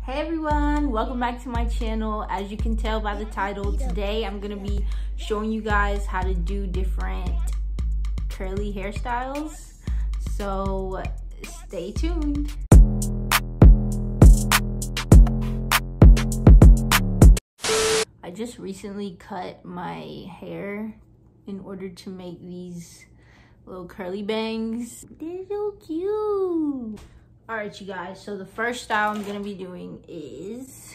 Hey everyone, welcome back to my channel. As you can tell by the title, today I'm gonna be showing you guys how to do different curly hairstyles. So stay tuned. I just recently cut my hair in order to make these little curly bangs. They're so cute. All right, you guys, so the first style I'm gonna be doing is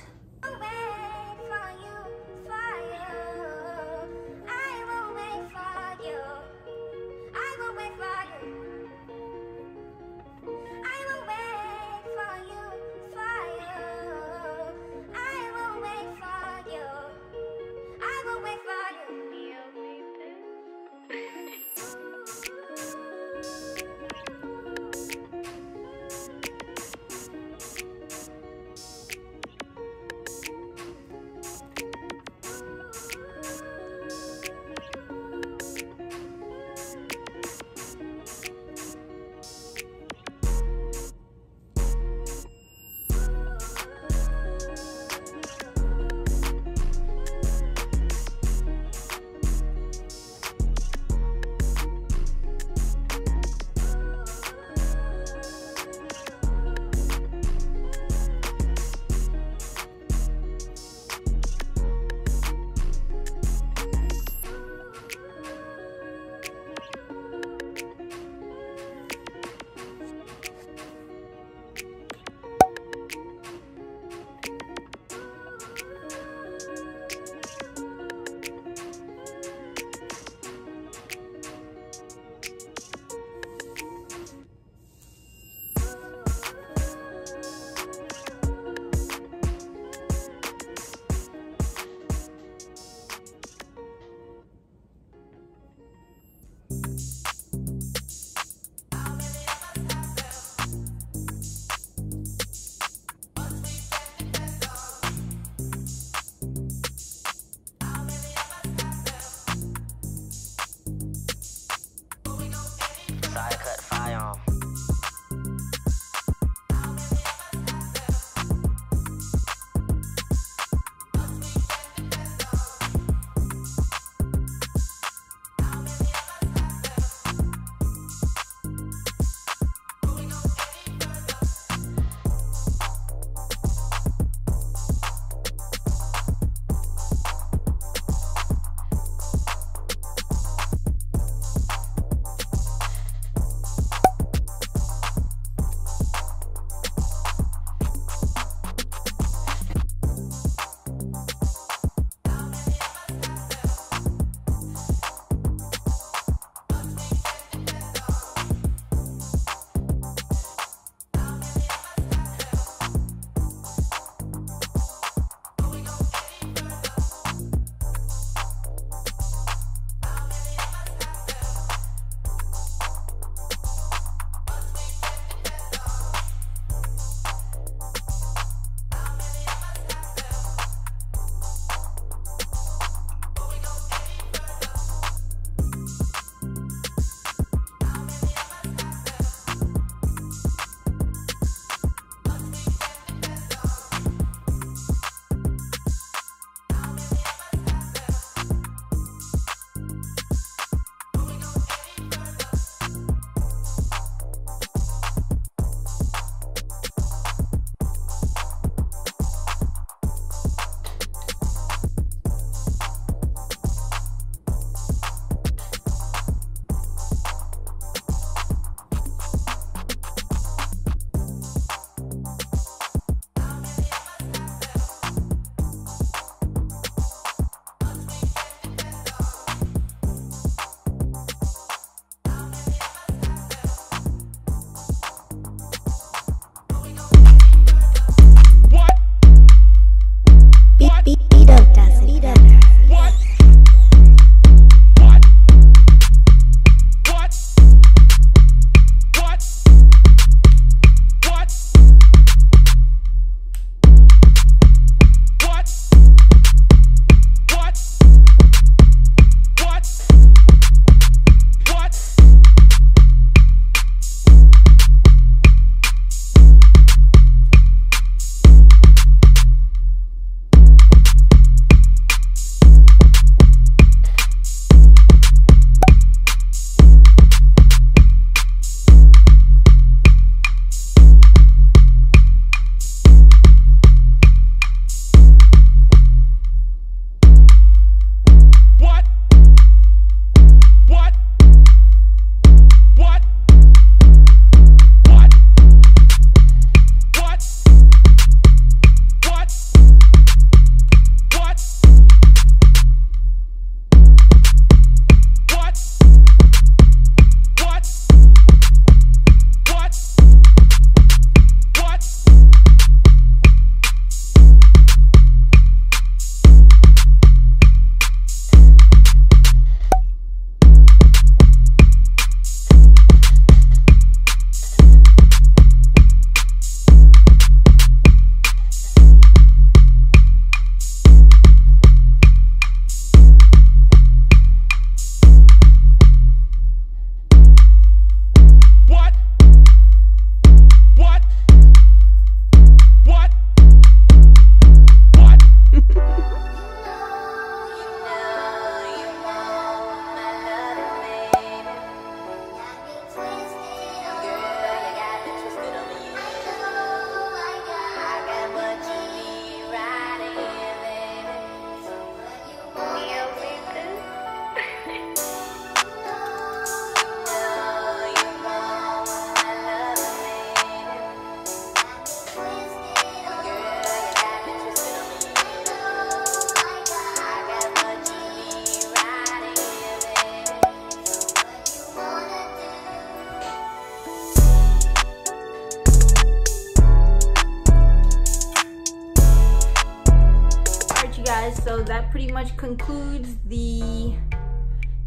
guys, so that pretty much concludes the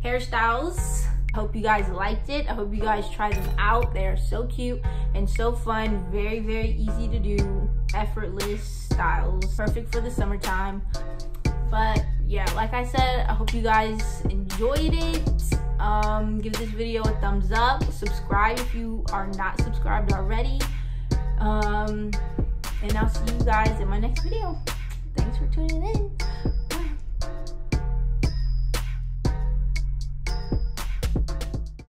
hairstyles. I hope you guys liked it. I hope you guys try them out. They are so cute and so fun. Very, very easy to do. Effortless styles. Perfect for the summertime. But yeah, like I said, I hope you guys enjoyed it. Give this video a thumbs up. Subscribe if you are not subscribed already. And I'll see you guys in my next video. Thanks for tuning in.